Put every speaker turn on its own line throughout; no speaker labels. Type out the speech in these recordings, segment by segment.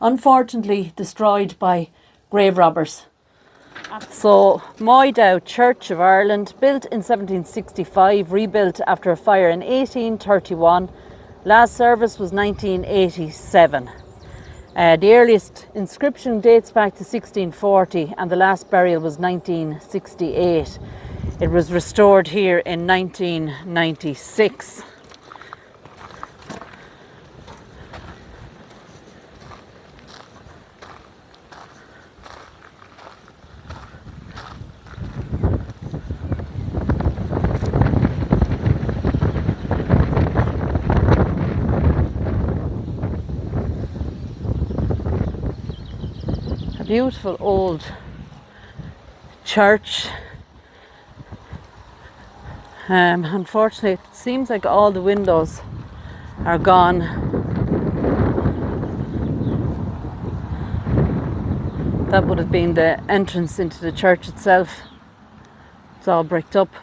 unfortunately destroyed by grave robbers. So, Moydow Church of Ireland, built in 1765, rebuilt after a fire in 1831. Last service was 1987. The earliest inscription dates back to 1640 and the last burial was 1968. It was restored here in 1996. Beautiful old church. Unfortunately, it seems like all the windows are gone. That would have been the entrance into the church itself. It's all bricked up.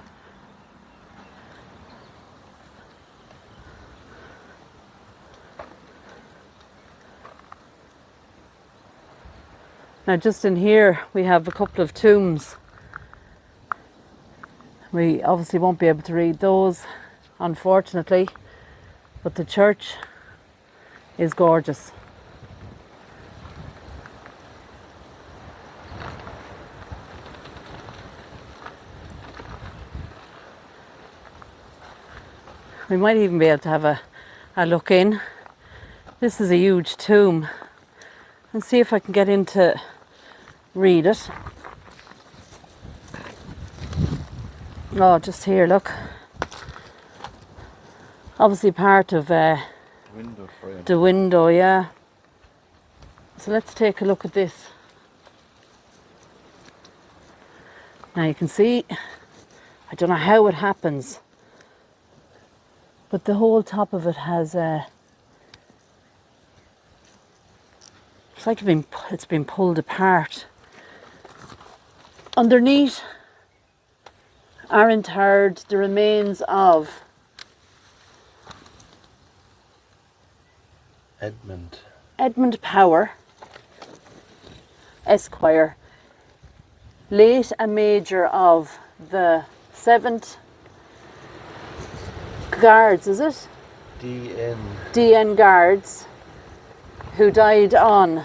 Now just in here we have a couple of tombs. We obviously won't be able to read those, unfortunately, but the church is gorgeous. We might even be able to have a look in. This is a huge tomb. And see if I can get in to read it. Oh, just here, look. Obviously part of
window frame.
The window, yeah. So let's take a look at this. Now you can see, I don't know how it happens, but the whole top of it has it's like it's been pulled apart. Underneath are interred the remains of Edmund Power, Esquire, late a major of the 7th Guards, is it? DN Guards, who died on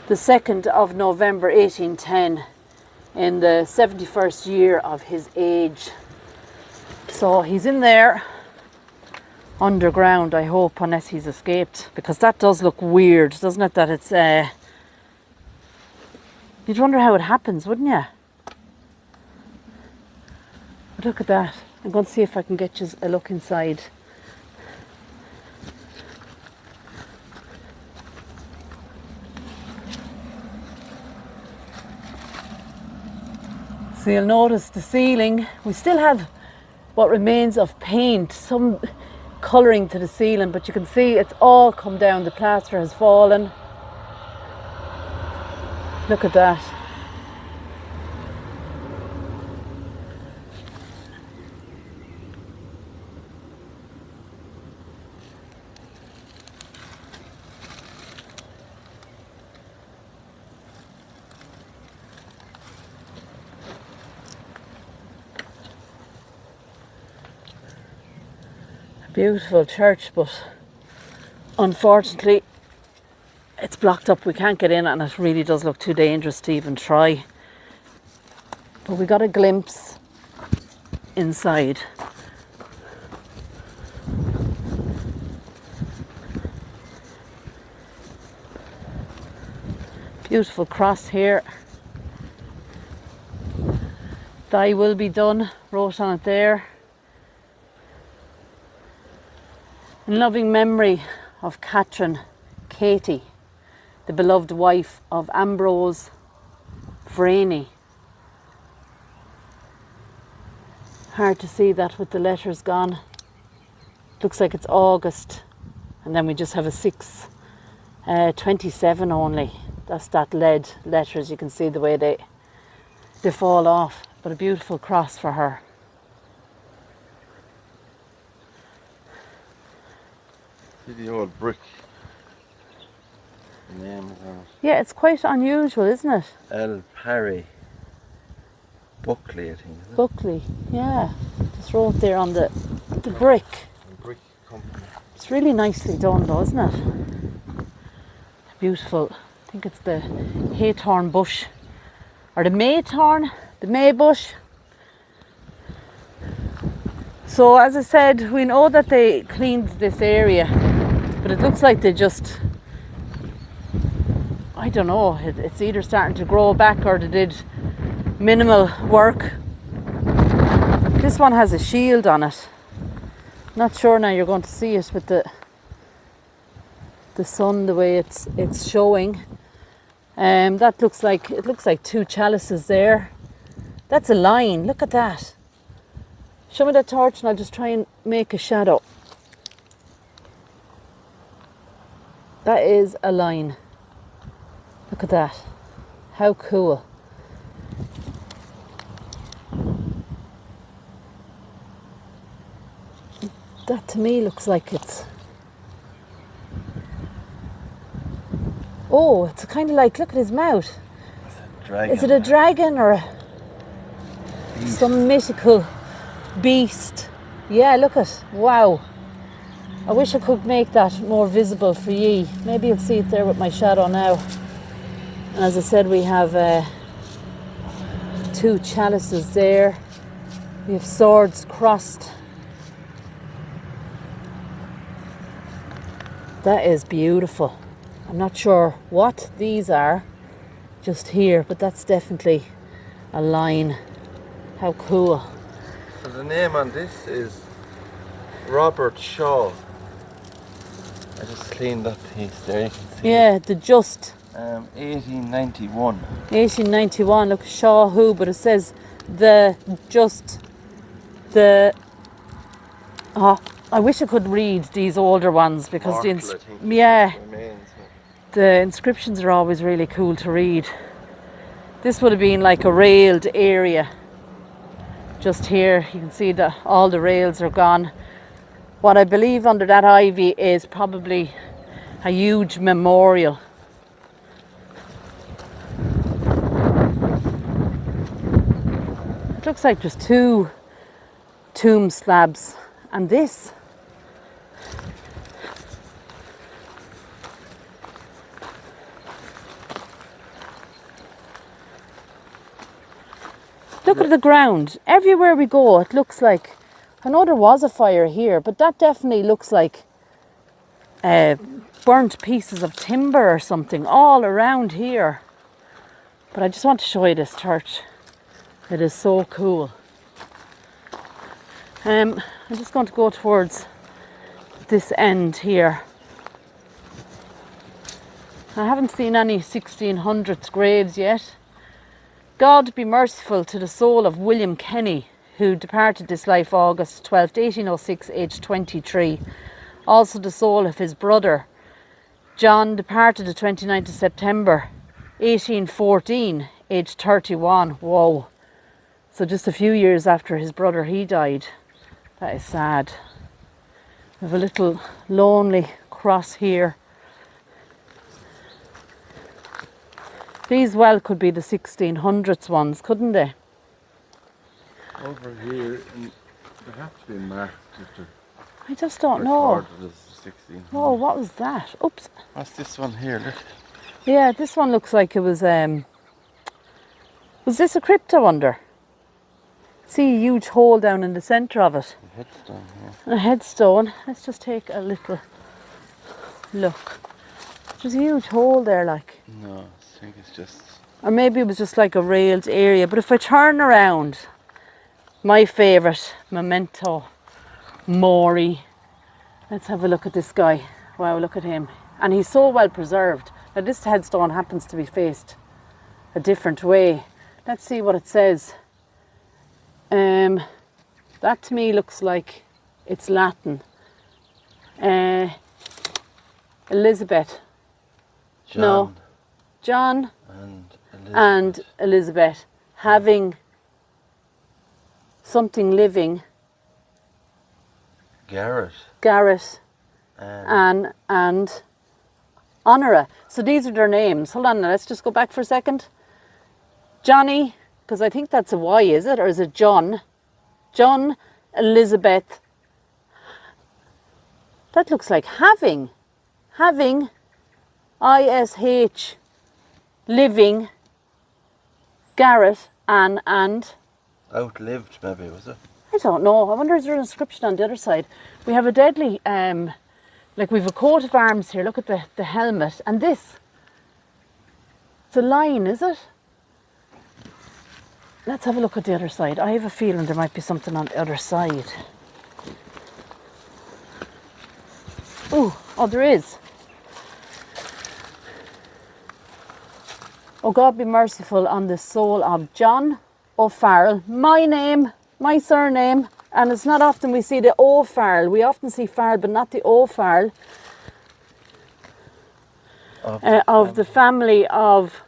the 2nd of November 1810 in the 71st year of his age. So he's in there underground, I hope, unless he's escaped, because that does look weird, doesn't it? That it's you'd wonder how it happens, wouldn't you? But look at that. I'm going to see if I can get you a look inside. So you'll notice the ceiling, we still have what remains of paint, some colouring to the ceiling, but you can see it's all come down, the plaster has fallen. Look at that. Beautiful church, but unfortunately it's blocked up. We can't get in and it really does look too dangerous to even try. But we got a glimpse inside. Beautiful cross here. Thy will be done, wrote on it there. In loving memory of Catherine Katie, the beloved wife of Ambrose Franey. Hard to see that with the letters gone. Looks like it's August, and then we just have a 6/27 only. That's that lead letters. You can see the way they fall off, but a beautiful cross for her.
See the old brick The name is on it.
Yeah, it's quite unusual, isn't it?
L. Parry Buckley, I think. Is it?
Buckley, yeah. Just wrote there on the brick.
A brick company.
It's really nicely done though, isn't it? Beautiful. I think it's the haythorn bush. Or the maythorn, the maybush. So as I said, we know that they cleaned this area, but it looks like they just, I don't know, it's either starting to grow back or they did minimal work. This one has a shield on it. Not sure now you're going to see it with the sun, the way it's showing. That looks like, it looks like two chalices there. That's a line, look at that. Show me that torch and I'll just try and make a shadow. That is a line. Look at that. How cool. That to me looks like it's... Oh, it's kind of like, look at his mouth.
It's a dragon.
Is it a dragon or some mythical beast? Yeah, look at, wow. I wish I could make that more visible for ye. Maybe you'll see it there with my shadow now. And as I said, we have two chalices there. We have swords crossed. That is beautiful. I'm not sure what these are just here, but that's definitely a line. How cool.
So the name on this is Robert Shaw. I just cleaned that piece there, you can see.
Yeah, the just.
1891.
1891, look, Shaw who, but it says the just, the... Oh, I wish I could read these older ones because
Mortal, I think,
yeah,
remains.
the inscriptions are always really cool to read. This would have been like a railed area. Just here, you can see that all the rails are gone. What I believe under that ivy is probably a huge memorial. It looks like there's two tomb slabs, and this. Look at the ground. Everywhere we go, it looks like, I know there was a fire here, but that definitely looks like burnt pieces of timber or something all around here. But I just want to show you this church. It is so cool. I'm just going to go towards this end here. I haven't seen any 1600s graves yet. God be merciful to the soul of William Kenny, who departed this life August 12th, 1806, aged 23. Also the soul of his brother, John, departed the 29th of September, 1814, aged 31. Whoa. So just a few years after his brother, he died. That is sad. We have a little lonely cross here. These well could be the 1600s ones, couldn't they?
Over here, and they have to be marked if they're
I just don't know.
recorded as 1600.
Oh, what was that? Oops.
What's this one here? Look.
Yeah, this one looks like it was this a crypt, I wonder? See a huge hole down in the centre of it.
A headstone, yeah.
And a headstone. Let's just take a little look. There's a huge hole there, like.
No, I think it's just...
Or maybe it was just like a railed area. But if I turn around, my favourite, memento mori. Let's have a look at this guy. Wow, look at him. And he's so well preserved. Now this headstone happens to be faced a different way. Let's see what it says. That to me looks like it's Latin. Elizabeth.
John
No. John
and
and Elizabeth having something living.
Garrett
Garrett
and
and Honora. So these are their names. Hold on now, let's just go back for a second. Johnny, because I think that's a Y, is it? Or is it John? John, Elizabeth. That looks like having. Having, ISH, living, Garrett, Anne, and...
Outlived, maybe, was it?
I don't know. I wonder is there an inscription on the other side? We have a deadly, like we've a coat of arms here. Look at the helmet. And this, it's a line, is it? Let's have a look at the other side. I have a feeling there might be something on the other side. Oh, there is. Oh God, be merciful on the soul of John O'Farrell. My name, my surname, and it's not often we see the O'Farrell. We often see Farrell, but not the O'Farrell. Of the family of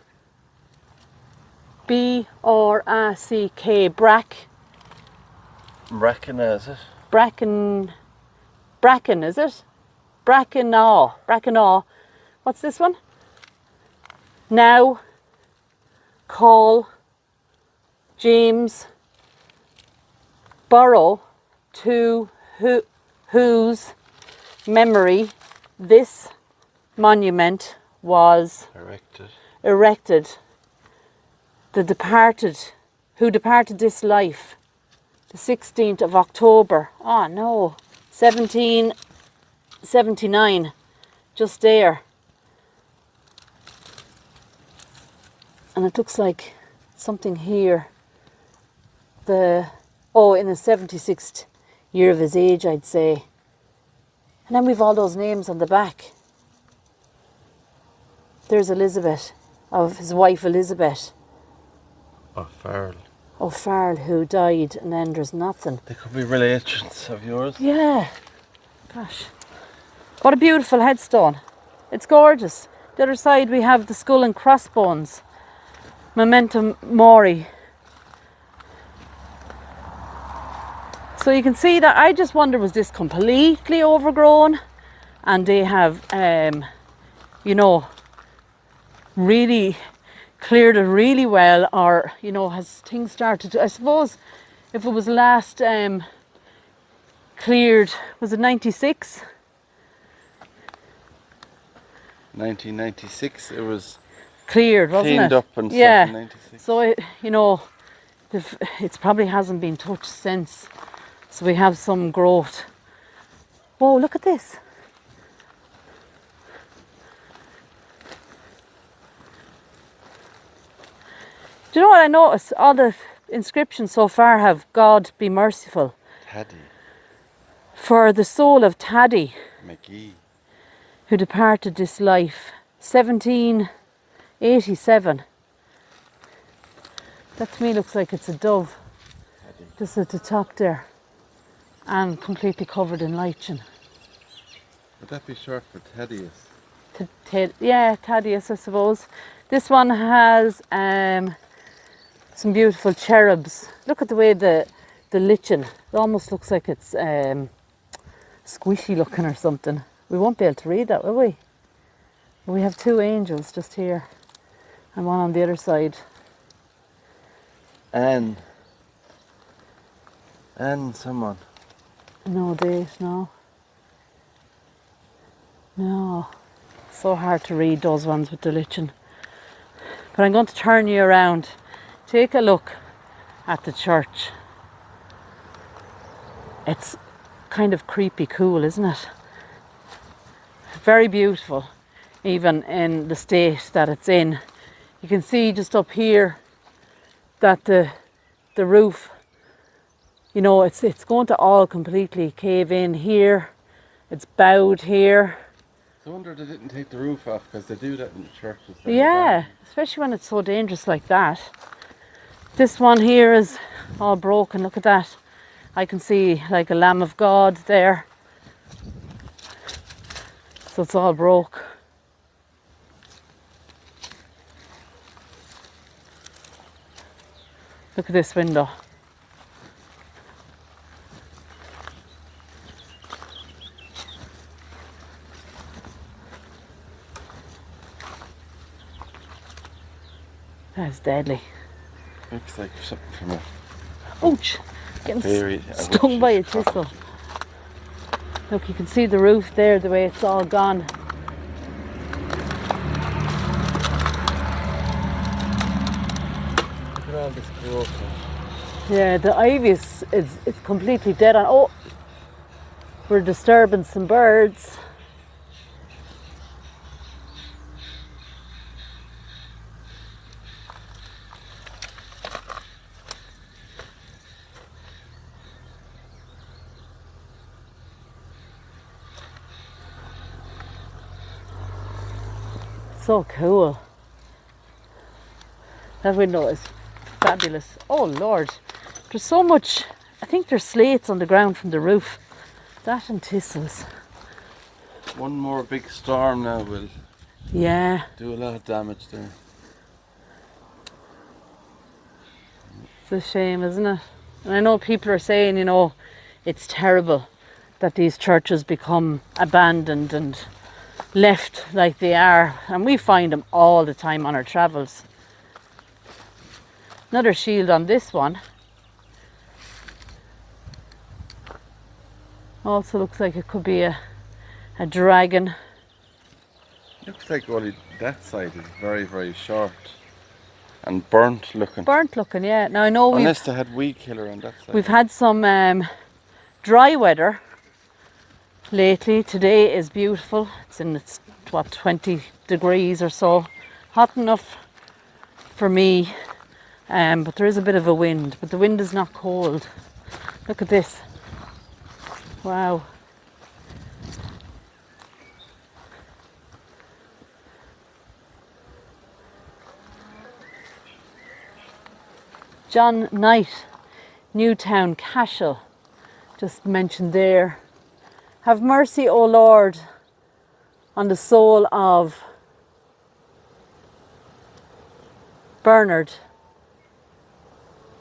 B-R-A-C-K,
Bracken, is it?
Bracken, is it? Brackenaw. What's this one? Now, Call, James, Burrow, to whose memory this monument was erected. The departed, who departed this life, the 16th of October, 1779, just there. And it looks like something here. In the 76th year of his age, I'd say. And then we've all those names on the back. There's Elizabeth, of his wife Elizabeth. O'Farrell, who died, and then there's nothing.
They could be relations of yours.
Yeah. Gosh. What a beautiful headstone. It's gorgeous. The other side we have the skull and crossbones. Memento Mori. So you can see that, I just wonder, was this completely overgrown? And they have, really cleared it really well, or, has things started to, I suppose, if it was last cleared, was it 96?
1996, it was
cleared, wasn't it?
Cleaned up and stuff in 96.
So, it probably hasn't been touched since. So we have some growth. Whoa, look at this. Do you know what I noticed? All the inscriptions so far have God be merciful.
Taddy.
For the soul of Taddy
McGee,
who departed this life, 1787. That to me looks like it's a dove.
Taddy.
Just at the top there. And completely covered in lichen.
Would that be short for Thaddeus?
Yeah, Thaddeus, I suppose. This one has some beautiful cherubs. Look at the way the lichen, it almost looks like it's squishy looking or something. We won't be able to read that, will we? We have two angels just here and one on the other side.
And someone.
No date, no. No. So hard to read those ones with the lichen. But I'm going to turn you around. Take a look at the church. It's kind of creepy cool, isn't it? Very beautiful, even in the state that it's in. You can see just up here that the roof, it's going to all completely cave in here. It's bowed here.
I wonder they didn't take the roof off, because they do that in churches.
Yeah, especially when it's so dangerous like that. This one here is all broken. Look at that. I can see like a Lamb of God there. So it's all broke. Look at this window. That's deadly.
Looks like something from a
Ouch! Getting
fairy.
stung by a thistle. Look, you can see the roof there, the way it's all gone.
Look at all this growth.
Yeah, the ivy is it's completely dead on. Oh, we're disturbing some birds. So cool. That window is fabulous. Oh Lord, there's so much. I think there's slates on the ground from the roof. That and thistles.
One more big storm now will do a lot of damage there.
It's a shame, isn't it? And I know people are saying, you know, it's terrible that these churches become abandoned and left like they are, and we find them all the time on our travels. Another shield on this one. Also looks like it could be a dragon.
Looks like only that side is very, very short and burnt looking.
Burnt looking, yeah. Now I know
unless they had weed killer on that side.
we've had some dry weather lately. Today is beautiful. It's what, 20 degrees or so. Hot enough for me. But there is a bit of a wind, but the wind is not cold. Look at this. Wow. John Knight, Newtown Cashel, just mentioned there. Have mercy, O Lord, on the soul of Bernard.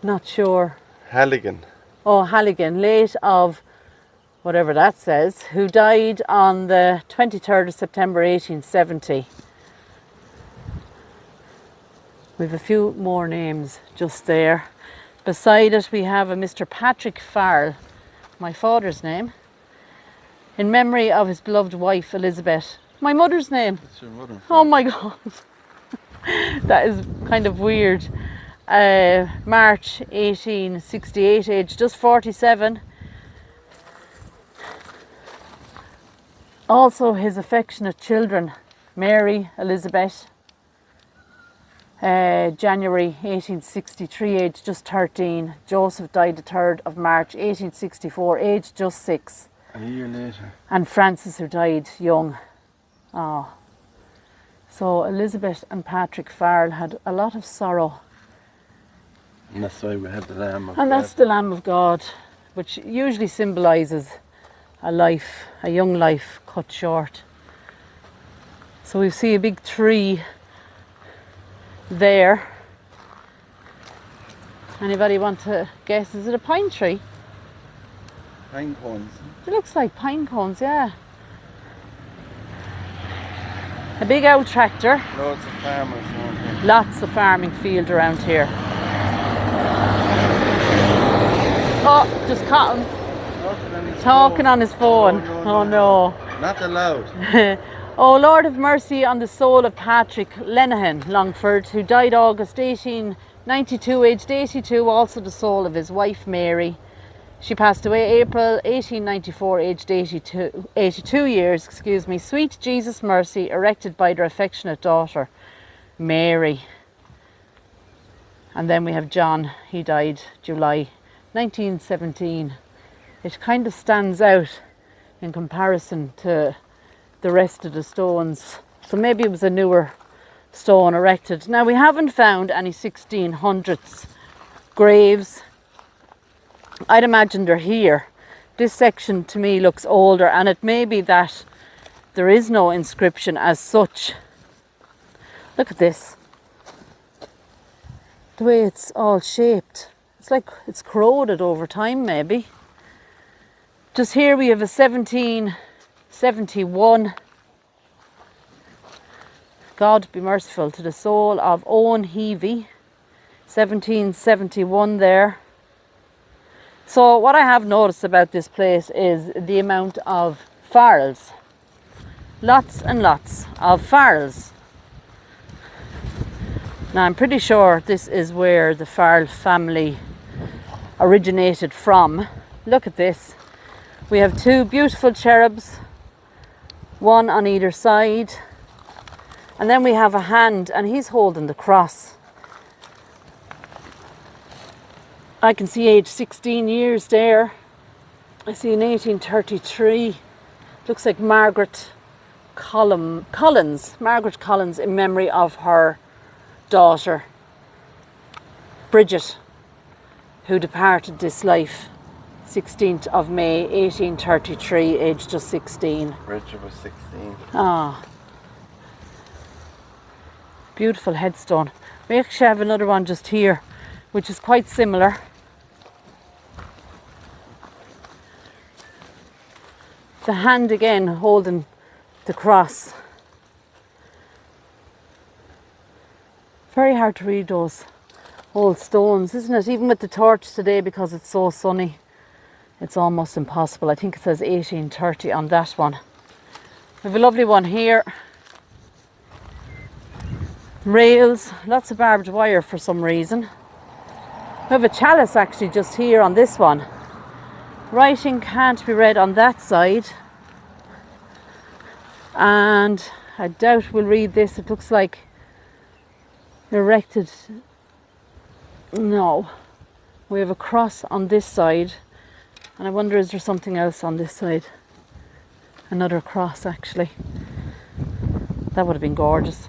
Not sure.
Halligan.
Oh, Halligan, late of whatever that says, who died on the 23rd of September 1870. We've a few more names just there. Beside it we have a Mr. Patrick Farrell, my father's name, in memory of his beloved wife Elizabeth. My mother's name.
That's your mother.
Oh my God. That is kind of weird. March 1868, age just 47. Also his affectionate children, Mary, Elizabeth. January 1863, age just 13. Joseph died the 3rd of March 1864, age just 6.
A year later.
And Francis, who died young. Oh. So Elizabeth and Patrick Farrell had a lot of sorrow.
And that's why we have the Lamb of God.
And that's the Lamb of God, which usually symbolises a life, a young life cut short. So we see a big tree there. Anybody want to guess? Is it a pine tree?
Pine cones.
It looks like pine cones, yeah. A big old tractor.
Loads of farmers around here.
Lots of farming field around here. Oh, just caught him talking on his phone. Oh no.
Not allowed.
Oh Lord, have mercy on the soul of Patrick Lenehan Longford, who died August 1892, aged 82. Also the soul of his wife Mary. She passed away April 1894, aged 82 years. Excuse me. Sweet Jesus mercy, erected by their affectionate daughter Mary. And then we have John. He died July 1917. It kind of stands out in comparison to the rest of the stones. So maybe it was a newer stone erected. Now we haven't found any 1600s graves. I'd imagine they're here. This section to me looks older, and it may be that there is no inscription as such. Look at this. The way it's all shaped. It's like it's corroded over time maybe. Just here we have a 1771 God be merciful to the soul of Owen Heavey, 1771 there. So what I have noticed about this place is the amount of Farrells. Lots and lots of Farrells. Now I'm pretty sure this is where the Farrell family originated from. Look at this. We have two beautiful cherubs, one on either side. And then we have a hand, and he's holding the cross. I can see age 16 years there. I see in 1833. Looks like Margaret Collins. Margaret Collins in memory of her daughter, Bridget, who departed this life 16th of May 1833, aged just 16.
Bridget was 16.
Ah. Beautiful headstone. We actually have another one just here, which is quite similar. The hand again holding the cross. Very hard to read those old stones, isn't it? Even with the torch today, because it's so sunny, it's almost impossible. I think it says 1830 on that one. We have a lovely one here. Rails, lots of barbed wire for some reason. We have a chalice actually just here on this one. Writing can't be read on that side. And I doubt we'll read this. It looks like erected. No. We have a cross on this side. And I wonder, is there something else on this side? Another cross actually. That would have been gorgeous.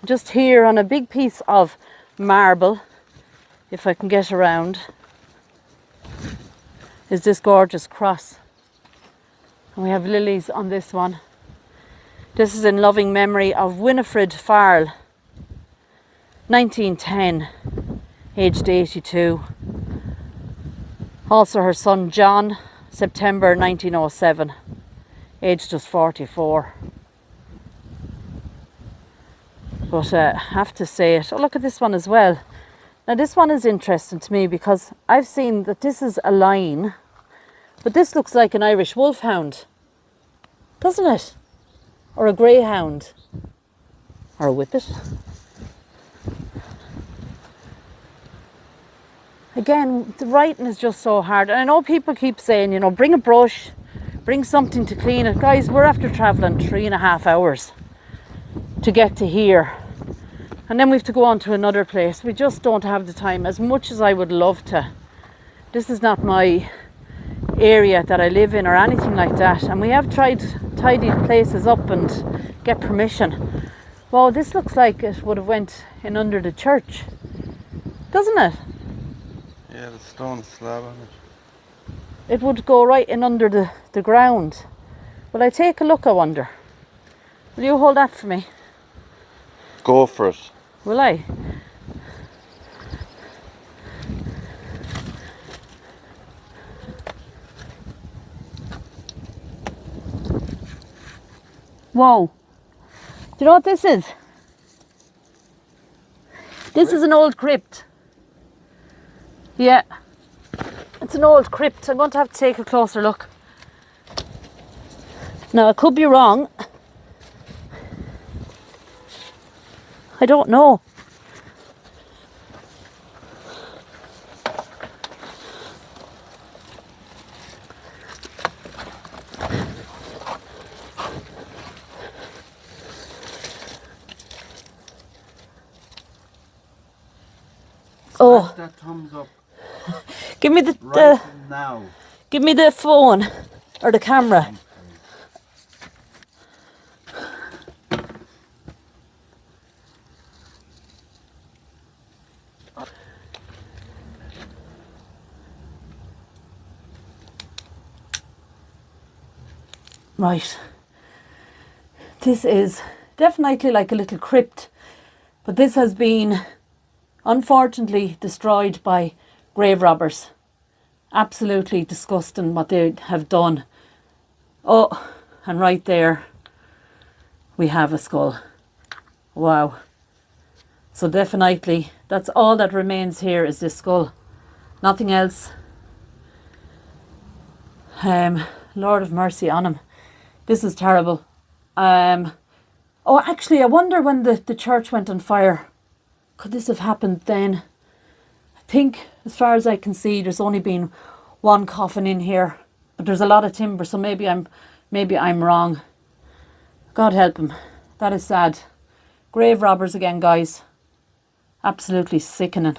Just here on a big piece of marble, if I can get around, is this gorgeous cross. And we have lilies on this one. This is in loving memory of Winifred Farrell, 1910, aged 82. Also her son John, September 1907, aged just 44. But I have to say it. Oh, look at this one as well. Now this one is interesting to me because I've seen that this is a line, but this looks like an Irish wolfhound, doesn't it? Or a greyhound, or a whippet. Again, the writing is just so hard. And I know people keep saying, you know, bring a brush, bring something to clean it. Guys, we're after travelling 3.5 hours to get to here. And then we have to go on to another place. We just don't have the time, as much as I would love to. This is not my area that I live in or anything like that. And we have tried to tidy places up and get permission. Wow, this looks like it would have went in under the church, doesn't it?
Yeah, the stone slab on it.
It would go right in under the ground. Will I take a look, I wonder? Will you hold that for me?
Go for it.
Will I? Whoa. Do you know what this is? This is an old crypt. Yeah. It's an old crypt. I'm going to have to take a closer look. Now, I could be wrong. I don't know.
Smash that thumbs up.
Give me the
Right now.
give me the phone or the camera. Right. This is definitely like a little crypt, but this has been unfortunately destroyed by grave robbers. Absolutely disgusting what they have done. Oh, and right there we have a skull. Wow. So definitely, that's all that remains here is this skull. Nothing else. Lord of mercy on him. This is terrible. Oh, actually, I wonder when the church went on fire. Could this have happened then? I think, as far as I can see, there's only been one coffin in here. But there's a lot of timber, so maybe I'm wrong. God help him. That is sad. Grave robbers again, guys. Absolutely sickening.